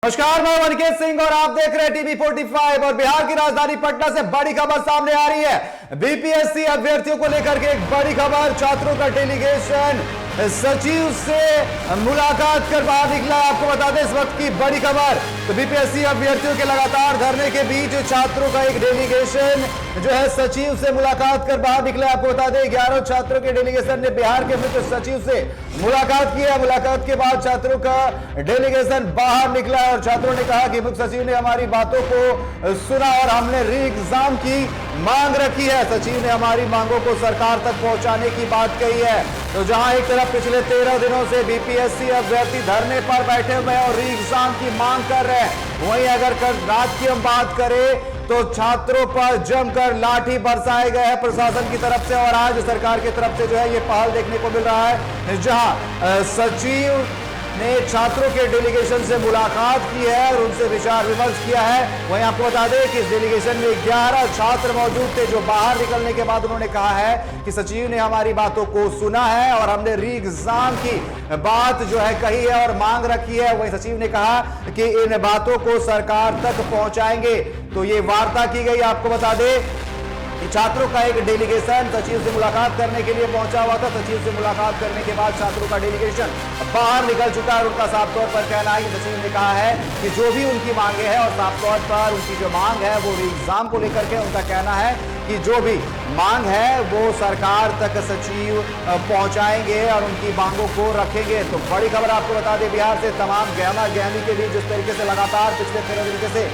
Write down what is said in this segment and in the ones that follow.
नमस्कार, मैं अनिकेत सिंह और आप देख रहे हैं टीवी 45। और बिहार की राजधानी पटना से बड़ी खबर सामने आ रही है। बीपीएससी अभ्यर्थियों को लेकर के एक बड़ी खबर। छात्रों का डेलीगेशन सचिव से मुलाकात कर बाहर निकला। आपको बता दें इस वक्त की बड़ी खबर। तो बीपीएससी अभ्यर्थियों के लगातार धरने के बीच छात्रों का एक डेलीगेशन जो है सचिव से मुलाकात कर बाहर निकला। आपको बता दें 11 छात्रों के डेलीगेशन ने बिहार के मुख्य सचिव से मुलाकात की है। मुलाकात के बाद छात्रों का डेलीगेशन बाहर निकला और छात्रों ने कहा कि मुख्य सचिव ने हमारी बातों को सुना और हमने री एग्जाम की मांग रखी है। सचिव ने हमारी मांगों को सरकार तक पहुंचाने की बात कही है। तो जहां एक तरफ पिछले 13 दिनों से बीपीएससी अभ्यर्थी धरने पर बैठे हुए और री एग्जाम की मांग कर रहे हैं, वहीं अगर कल रात की हम बात करें तो छात्रों पर जमकर लाठी बरसाए गए हैं प्रशासन की तरफ से। और आज सरकार की तरफ से जो है ये पहल देखने को मिल रहा है, जहां सचिव ने छात्रों के डेलीगेशन से मुलाकात की है और उनसे विचार विमर्श किया है। वहीं आपको बता दें कि इस डेलीगेशन में 11 छात्र मौजूद थे, जो बाहर निकलने के बाद उन्होंने कहा है कि सचिव ने हमारी बातों को सुना है और हमने री एग्जाम की बात जो है कही है और मांग रखी है। वहीं सचिव ने कहा कि इन बातों को सरकार तक पहुंचाएंगे। तो ये वार्ता की गई। आपको बता दें छात्रों का एक डेलीगेशन सचिव से मुलाकात करने के लिए पहुंचा हुआ था। सचिव से मुलाकात करने के बाद छात्रों का डेलीगेशन बाहर निकल चुका है और उनका साफ तौर पर कहना है कि सचिव ने कहा है कि जो भी उनकी मांगे हैं और साफ तौर पर उनकी जो मांग है वो एग्जाम को लेकर के उनका कहना है कि जो भी मांग है वो सरकार तक सचिव पहुंचाएंगे और उनकी मांगों को रखेंगे। तो बड़ी खबर आपको बता दें, बिहार से तमाम गहमा गहमी के बीच जिस तरीके से लगातार पिछले 13 तरीके से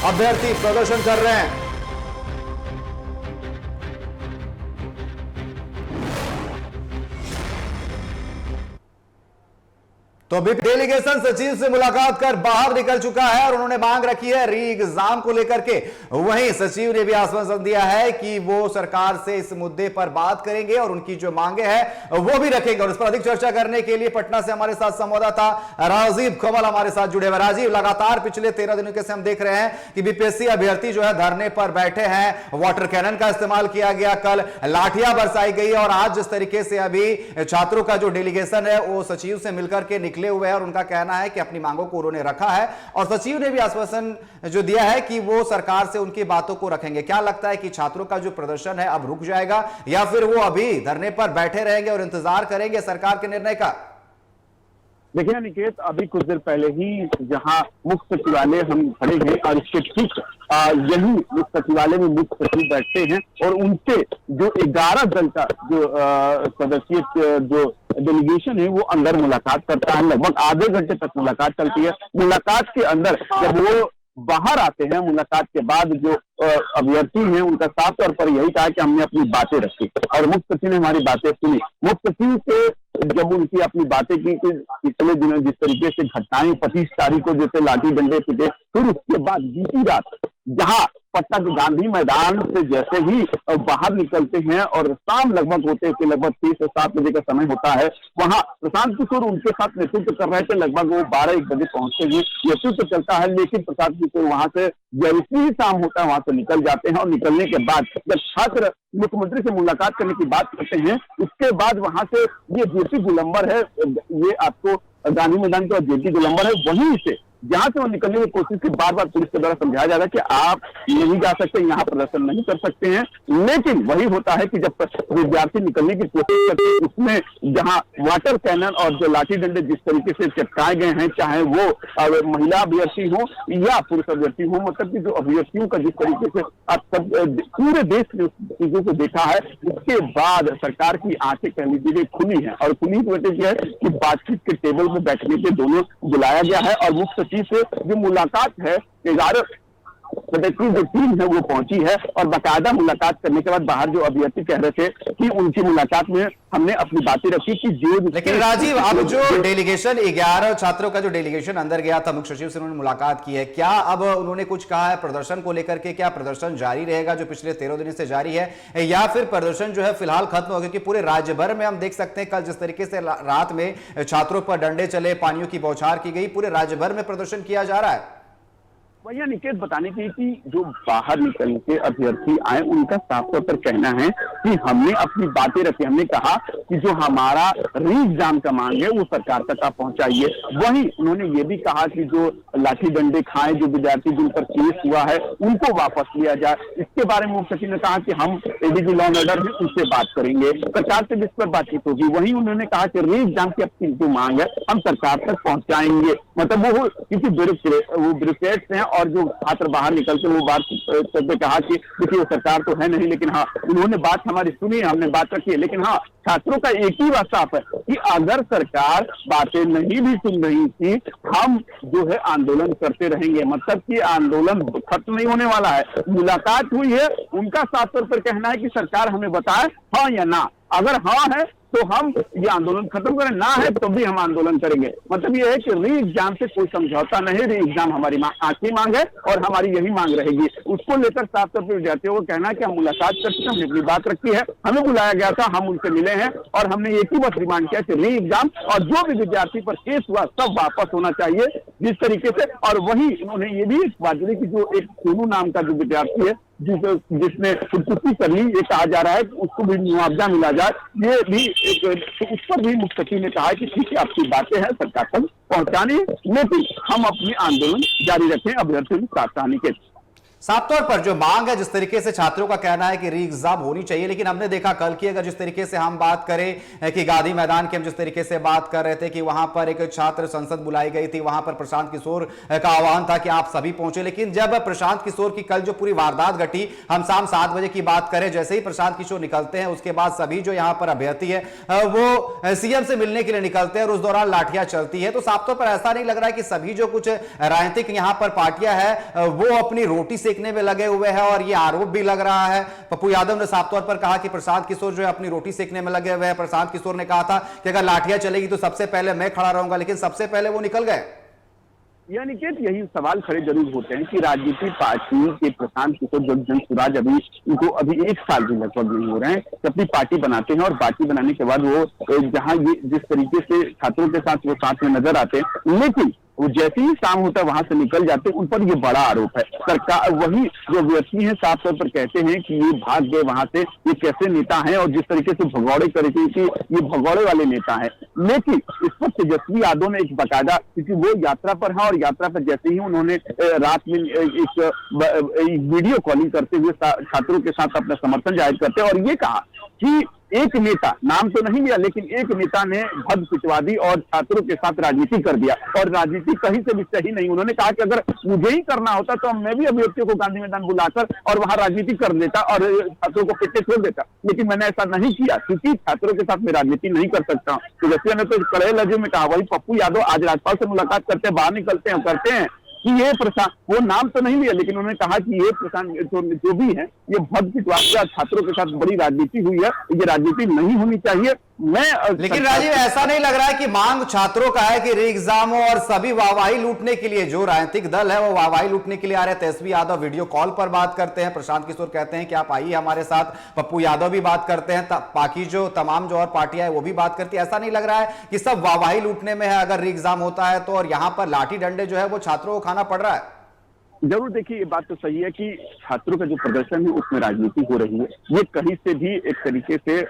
अभ्यर्थी प्रदर्शन कर रहे हैं। तो अभी डेलीगेशन सचिव से मुलाकात कर बाहर निकल चुका है और उन्होंने मांग रखी है री एग्जाम को लेकर के। वहीं सचिव ने भी आश्वासन दिया है कि वो सरकार से इस मुद्दे पर बात करेंगे और उनकी जो मांगे हैं वो भी रखेंगे। और इस पर अधिक चर्चा करने के लिए पटना से हमारे साथ संवाददाता राजीव कमल हमारे साथ जुड़े हुए। राजीव, लगातार पिछले 13 दिनों से हम देख रहे हैं कि बीपीएससी अभ्यर्थी जो है धरने पर बैठे हैं। वाटर कैनन का इस्तेमाल किया गया, कल लाठियां बरसाई गई और आज जिस तरीके से अभी छात्रों का जो डेलीगेशन है वो सचिव से मिलकर के निकले हुए हैं और उनका कहना है कि अपनी मांगों को उन्होंने रखा है और सचिव ने भी आश्वासन जो दिया है कि वो सरकार से उनकी बातों को रखेंगे। क्या लगता है कि छात्रों का जो प्रदर्शन है अब रुक जाएगा या फिर वो अभी धरने पर बैठे रहेंगे और इंतजार करेंगे सरकार के निर्णय का? देखिए निकेत, अभी कुछ देर पहले ही जहां मुख्य सचिवालय हम खड़े हैं और इसके ठीक यही मुख्य सचिवालय में मुख्य सचिव बैठते हैं और उनसे जो 11 दल का जो सदस्यीय जो डेलीगेशन है वो अंदर मुलाकात करता है। लगभग आधे घंटे तक मुलाकात चलती है। मुलाकात के अंदर जब वो बाहर आते हैं, मुलाकात के बाद जो अभ्यर्थी हैं उनका साफ तौर पर यही कहा कि हमने अपनी बातें रखी और मुख्य सचिव ने हमारी बातें सुनी। मुख्य सचिव से जब उनकी अपनी बातें की कि पिछले दिनों जिस तरीके से घटनाएं 25 तारीख को जैसे लाठी डंडे पीटे, फिर उसके बाद बीती रात जहां पटना के गांधी मैदान से जैसे ही बाहर निकलते हैं और शाम लगभग होते हैं, लगभग 6 से 7 बजे का समय होता है, वहां प्रशांत किशोर उनके साथ नेतृत्व कर रहे थे। लगभग वो 12-1 बजे पहुंचते हुए नेतृत्व चलता है, लेकिन प्रशांत किशोर वहां से जैसे ही शाम होता है वहां से निकल जाते हैं। और निकलने के बाद जब छात्र मुख्यमंत्री से मुलाकात करने की बात करते हैं, उसके बाद वहां से ये जेपी गोलंबर है, ये आपको गांधी मैदान का जेपी गोलंबर है, वहीं से जहां से वो निकलने की कोशिश की बार बार पुलिस के द्वारा समझाया जा रहा है कि आप नहीं जा सकते, यहाँ प्रदर्शन नहीं कर सकते हैं। लेकिन वही होता है कि जब विद्यार्थी निकलने की कोशिश करते हैं, उसमें जहां वाटर कैनन और जो लाठी डंडे जिस तरीके से चिपकाए गए हैं, चाहे वो महिला अभ्यर्थी हो या पुरुष अभ्यर्थी हो, मतलब कि जो अभ्यर्थियों का जिस तरीके से आप सब पूरे देश ने चीजों को देखा है, उसके बाद सरकार की आंखें कह लीजिए खुली है। और खुली वजह यह है कि बातचीत के टेबल में बैठने के दोनों बुलाया गया है और मुख्य से जो मुलाकात है 11 सदस्यीय जो टीम है वो पहुंची है और बाकायदा मुलाकात करने के बाद बाहर जो अभ्यर्थी कह रहे थे कि उनकी मुलाकात में हमने अपनी बातें रखी कि जो। लेकिन राजीव, अब जो डेलीगेशन 11 छात्रों का जो डेलीगेशन अंदर गया था, मुख्य सचिव से उन्होंने मुलाकात की है, क्या अब उन्होंने कुछ कहा है प्रदर्शन को लेकर के? क्या प्रदर्शन जारी रहेगा जो पिछले 13 दिनों से जारी है, या फिर प्रदर्शन जो है फिलहाल खत्म हो गया? क्योंकि पूरे राज्य भर में हम देख सकते हैं कल जिस तरीके से रात में छात्रों पर डंडे चले, पानियों की बौछार की गई, पूरे राज्य भर में प्रदर्शन किया जा रहा है। वही निकेत बताने की कि जो बाहर निकल के अभ्यर्थी आए उनका साफ तौर पर कहना है कि हमने अपनी बातें रखी। हमने कहा कि जो हमारा री एग्जाम का मांग है वो सरकार तक आप पहुंचाइए। वहीं उन्होंने ये भी कहा कि जो लाठी डंडे खाए जो विद्यार्थी जिन पर केस हुआ है उनको वापस लिया जाए। इसके बारे में मुख्य सचिव ने कहा कि हम एडीजी लॉ एंड ऑर्डर है उनसे बात करेंगे, सरकार से इस पर बातचीत होगी। वहीं उन्होंने कहा कि री एग्जाम की अपनी जो मांग है हम सरकार तक पहुंचाएंगे। मतलब वो किसी ब्यूरोक्रेट्स हैं और जो छात्र बाहर निकल के वो बात करके कहा कि देखिए सरकार तो है नहीं, लेकिन हाँ उन्होंने बात हमारी सुनी, हमने बात रखी है। लेकिन हाँ छात्रों का एक ही बात साफ है कि अगर सरकार बातें नहीं भी सुन रही थी हम जो है आंदोलन करते रहेंगे। मतलब कि आंदोलन खत्म नहीं होने वाला है। मुलाकात हुई है, उनका साफ तौर पर कहना है कि सरकार हमें बताए हाँ या ना। अगर हाँ है तो हम ये आंदोलन खत्म करें, ना है तो भी हम आंदोलन करेंगे। मतलब ये है कि री एग्जाम से कोई समझौता नहीं, री एग्जाम हमारी आखिरी मांग है और हमारी यही मांग रहेगी। उसको लेकर साफ तौर पर विद्यार्थियों को कहना है कि हम मुलाकात करते हैं, हमने अपनी बात रखी है, हमें बुलाया गया था, हम उनसे मिले हैं और हमने एक ही बस डिमांड किया कि री एग्जाम और जो भी विद्यार्थी पर केस हुआ सब वापस होना चाहिए जिस तरीके से। और वही उन्होंने ये भी बात की कि जो एक सोनू नाम का जो विद्यार्थी है जिसने खुदकुशी कर ली, ये कहा जा रहा है कि उसको भी मुआवजा मिला जाए। ये भी तो उस पर भी मुख्य सचिव ने कहा कि ठीक है आपकी बातें हैं सरकार तक पहुंचानी, लेकिन हम अपनी आंदोलन जारी रखें अभ्यर्थियों की सावधानी के। साफ तौर पर जो मांग है, जिस तरीके से छात्रों का कहना है कि री एग्जाम होनी चाहिए, लेकिन हमने देखा कल की अगर जिस तरीके से हम बात करें कि गांधी मैदान की हम जिस तरीके से बात कर रहे थे कि वहां पर एक छात्र संसद बुलाई गई थी, वहां पर प्रशांत किशोर का आह्वान था कि आप सभी पहुंचे। लेकिन जब प्रशांत किशोर की कल जो पूरी वारदात घटी, हम शाम 7 बजे की बात करें, जैसे ही प्रशांत किशोर निकलते हैं उसके बाद सभी जो यहाँ पर अभ्यर्थी है वो सीएम से मिलने के लिए निकलते हैं और उस दौरान लाठियां चलती है। तो साफ तौर पर ऐसा नहीं लग रहा है कि सभी जो कुछ राजनीतिक यहाँ पर पार्टियां हैं वो अपनी रोटी सेकने में लगे हुए हैं, और ये आरोप भी लग रहा है। पप्पू यादव ने साफ तौर पर कहा कि प्रशांत किशोर जो है अपनी रोटी सेकने में लगे हुए हैं। प्रशांत किशोर ने कहा था कि अगर लाठियां चलेगी तो सबसे पहले मैं खड़ा रहूंगा, लेकिन सबसे पहले वो निकल गए। यानी कि यही सवाल खड़े जरूर होते हैं कि राजनीतिक पार्टी के प्रशांत किशोर जन सुराज इनको अभी 1 साल भी लगभग नहीं हो रहे हैं, अपनी पार्टी बनाते हैं और पार्टी बनाने के बाद वो जहां ये जिस तरीके से छात्रों के साथ वो साथ में नजर आते हैं, लेकिन वो जैसे ही शाम होता है वहां से निकल जाते हैं। उन पर ये बड़ा आरोप है। सरकार वही जो व्यक्ति हैं साफ तौर पर कहते हैं कि ये भाग गए वहां से, ये कैसे नेता हैं और जिस तरीके से भगौड़े करके कि ये भगौड़े वाले नेता हैं। लेकिन इस पर तेजस्वी यादव ने एक बकायदा, क्योंकि वो यात्रा पर है और यात्रा पर जैसे ही उन्होंने रात में एक वीडियो कॉलिंग करते हुए छात्रों के साथ अपना समर्थन जाहिर करते हैं और ये कहा कि एक नेता, नाम तो नहीं लिया, लेकिन एक नेता ने भद पिटवा दी और छात्रों के साथ राजनीति कर दिया और राजनीति कहीं से भी सही नहीं। उन्होंने कहा कि अगर मुझे ही करना होता तो मैं भी अभ्यर्थियों को गांधी मैदान बुलाकर और वहां राजनीति कर देता और छात्रों को पिटे छोड़ देता, लेकिन मैंने ऐसा नहीं किया क्योंकि छात्रों के साथ मैं राजनीति नहीं कर सकता हूँ। तेजस्वी ने तो कड़े लहजे में कहा। वही पप्पू यादव आज राज्यपाल से मुलाकात करते हैं, बाहर निकलते हैं, करते हैं कि ये प्रशांत, वो नाम तो नहीं लिया, लेकिन उन्होंने कहा कि ये प्रशांत जो भी है ये भद पिटवा छात्रों के साथ बड़ी राजनीति हुई है, ये राजनीति नहीं होनी चाहिए। लेकिन राजीव ऐसा नहीं लग रहा है कि मांग छात्रों का है कि री एग्जाम हो और सभी वाहवाही लूटने के लिए, जो राजनीतिक दल है वो वाहवाही लूटने के लिए आ रहे हैं। तेजस्वी यादव वीडियो कॉल पर बात करते हैं, प्रशांत किशोर कहते हैं कि आप आइए हमारे साथ, पप्पू यादव भी बात करते हैं, बाकी जो तमाम जो और पार्टियां है वो भी बात करती है। ऐसा नहीं लग रहा है कि सब वाहवाही लूटने में है अगर री एग्जाम होता है तो, और यहां पर लाठी डंडे जो है वो छात्रों को खाना पड़ रहा है। जरूर देखिए, ये बात तो सही है कि छात्रों का जो प्रदर्शन है उसमें राजनीति हो रही है, ये कहीं से भी एक तरीके से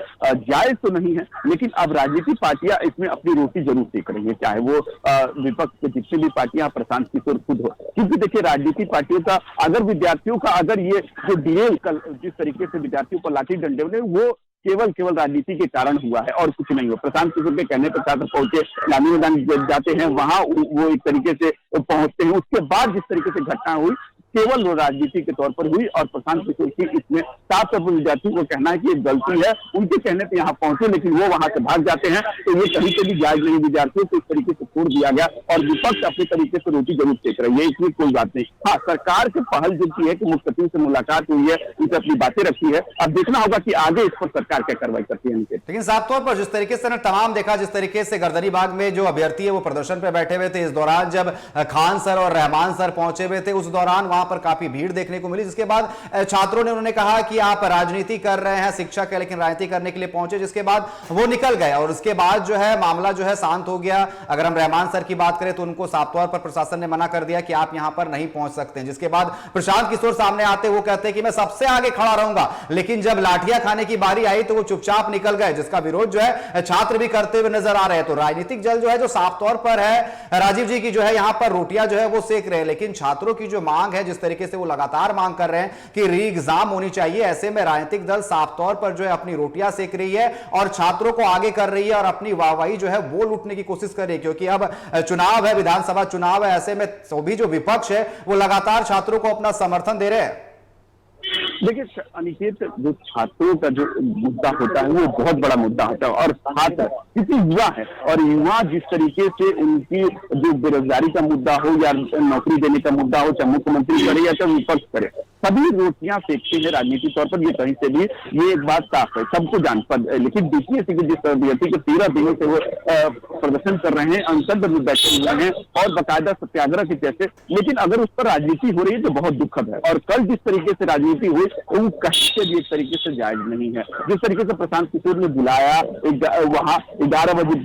जायज तो नहीं है, लेकिन अब राजनीतिक पार्टियां इसमें अपनी रोटी जरूर सेक रही है, चाहे वो विपक्ष के जितनी भी पार्टियां, प्रशांत किशोर खुद हो। क्योंकि देखिए राजनीतिक पार्टियों का अगर विद्यार्थियों का अगर ये जो डीएल कल जिस तरीके से विद्यार्थियों पर लाठी डंडे बने वो केवल राजनीति के कारण हुआ है और कुछ नहीं हो। प्रशांत किशोर के कहने पर छात्र पहुंचे, गांधी मैदान जाते हैं, वहां वो एक तरीके से पहुंचते हैं, उसके बाद जिस तरीके से घटना हुई केवल वो राजनीति के तौर पर हुई और प्रशांत किशोर की इसमें साफ तौर पर विद्यार्थियों को कहना है कि ये गलती है, उनके कहने पे यहाँ पहुंचे लेकिन वो वहां से भाग जाते हैं, तो ये कहीं से भी जायज नहीं। विद्यार्थियों को इस तरीके से छोड़ दिया गया और विपक्ष अपने तरीके से रोटी जरूर सेक रही है, इसमें कोई बात नहीं। हाँ, सरकार की पहल जो की है कि मुख्य सचिव से मुलाकात हुई है, उनसे अपनी बातें रखी है, अब देखना होगा कि आगे इस पर सरकार क्या कार्रवाई करती है। लेकिन साफ तौर पर जिस तरीके से तमाम देखा, जिस तरीके से गर्दनीबाग में जो अभ्यर्थी है वो प्रदर्शन पे बैठे हुए थे, इस दौरान जब खान सर और रहमान सर पहुंचे हुए थे उस दौरान वहां वहां पर काफी भीड़ देखने को मिली, जिसके बाद छात्रों ने उन्होंने कहा कि आप राजनीति कर रहे हैं, शिक्षक है लेकिन राजनीति करने के लिए पहुंचे, जिसके बाद वो निकल गए और उसके बाद जो है मामला जो है शांत हो गया। अगर हम रहमान सर की बात करें तो उनको साफ तौर पर प्रशासन ने मना कर दिया कि आप यहां पर नहीं पहुंच सकते हैं, जिसके बाद प्रशांत किशोर सामने आते वो कहते हैं कि मैं सबसे आगे खड़ा रहूंगा, लेकिन जब लाठियां खाने की बारी आई तो वो चुपचाप निकल गए, जिसका विरोध जो है छात्र भी करते हुए नजर आ रहे हैं। तो राजनीतिक जल जो है जो साफ तौर पर है राजीव जी की जो है यहां पर रोटियां जो है वो सेक रहे हैं, लेकिन छात्रों की जो मांग है, जिस तरीके से वो लगातार मांग कर रहे हैं कि री एग्जाम होनी चाहिए, ऐसे में राजनीतिक दल साफ तौर पर जो है अपनी रोटियां सेक रही है और छात्रों को आगे कर रही है और अपनी वाहवाही जो है वो लूटने की कोशिश कर रही है, क्योंकि अब चुनाव है, विधानसभा चुनाव है, ऐसे में सभी जो विपक्ष है वो लगातार छात्रों को अपना समर्थन दे रहे हैं। देखिए अनिकेत, जो छात्रों का जो मुद्दा होता है वो बहुत बड़ा मुद्दा होता है और छात्र किसी युवा है और युवा जिस तरीके से उनकी जो बेरोजगारी का मुद्दा हो या नौकरी देने का मुद्दा हो, चाहे मुख्यमंत्री करे या चाहे विपक्ष करे, सभी रोटियां सेकते हैं राजनीतिक तौर पर, ये कहीं से भी ये एक बात साफ है, सबको जान पर। लेकिन बीपीएससी के जिस अभ्यर्थी के 13 दिनों से वो प्रदर्शन कर रहे हैं, अनशन में बैठे हुए हैं और बाकायदा सत्याग्रह के जैसे, लेकिन अगर उस पर राजनीति हो रही है तो बहुत दुखद है। और कल जिस तरीके से राजनीति हुई वो कहीं से भी एक तरीके से जायज नहीं है। जिस तरीके से प्रशांत किशोर ने बुलाया वहां 11 बजे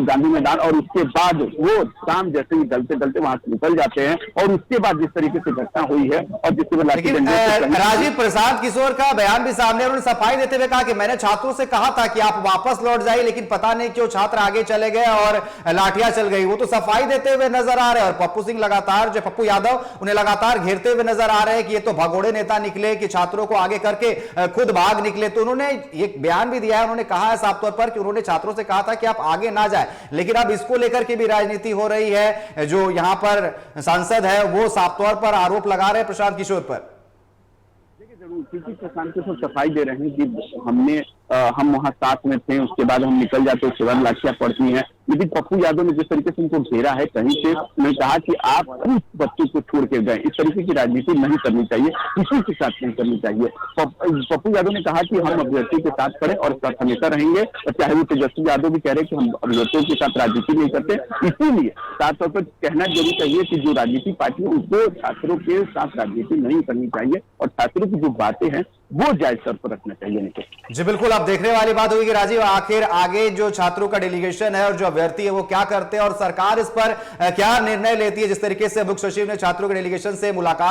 गांधी मैदान और उसके बाद वो शाम जैसे ही डलते डलते वहां से निकल जाते हैं और उसके बाद जिस तरीके से घटना हुई है और जिससे राजीव, प्रशांत किशोर का बयान भी सामने, उन्होंने सफाई देते हुए कहा कि मैंने छात्रों से कहा था कि आप वापस लौट जाइए, लेकिन पता नहीं क्यों छात्र आगे चले गए और लाठियां चल गई। वो तो सफाई देते हुए नजर आ रहे हैं और पप्पू सिंह लगातार, जो पप्पू यादव, उन्हें लगातार घेरते हुए नजर आ रहे हैं कि ये तो भगोड़े नेता निकले कि छात्रों को आगे करके खुद भाग निकले। तो उन्होंने एक बयान भी दिया है, उन्होंने कहा है साफ तौर पर कि उन्होंने छात्रों से कहा था कि आप आगे ना जाए, लेकिन अब इसको लेकर के भी राजनीति हो रही है। जो यहां पर सांसद है वो साफ तौर पर आरोप लगा रहे हैं प्रशांत किशोर पर। क्योंकि प्रशांत किशोर सफाई दे रहे हैं कि हम वहां साथ में थे, उसके बाद हम निकल जाते, उसके बाद लाठियां पड़ती हैं। लेकिन पप्पू यादव ने जिस तरीके से उनको घेरा है, कहीं से उन्होंने कहा कि आप उस बच्चे को छोड़ के गए, इस तरीके की राजनीति नहीं करनी चाहिए, किसी के साथ नहीं करनी चाहिए। पप्पू यादव ने कहा कि हम अभ्यर्थी के साथ खड़े और साथ हमेशा रहेंगे, और चाहे वो तेजस्वी यादव भी कह रहे हैं कि हम अभ्यर्थियों के साथ राजनीति नहीं करते। इसीलिए साफ तौर पर कहना जरूर चाहिए कि जो राजनीति पार्टी है उसको छात्रों के साथ राजनीति नहीं करनी चाहिए और छात्रों की जो बातें हैं वो जायज स्तर पर रखना चाहिए। जी बिल्कुल, अब देखने वाली बात होगी कि राजीव आखिर आगे जो छात्रों का डेलीगेशन है और जो अभ्यर्थी है वो क्या करते हैं और सरकार इस पर क्या निर्णय लेती है। जिस तरीके से मुख्य सचिव ने छात्रों के डेलीगेशन से मुलाकात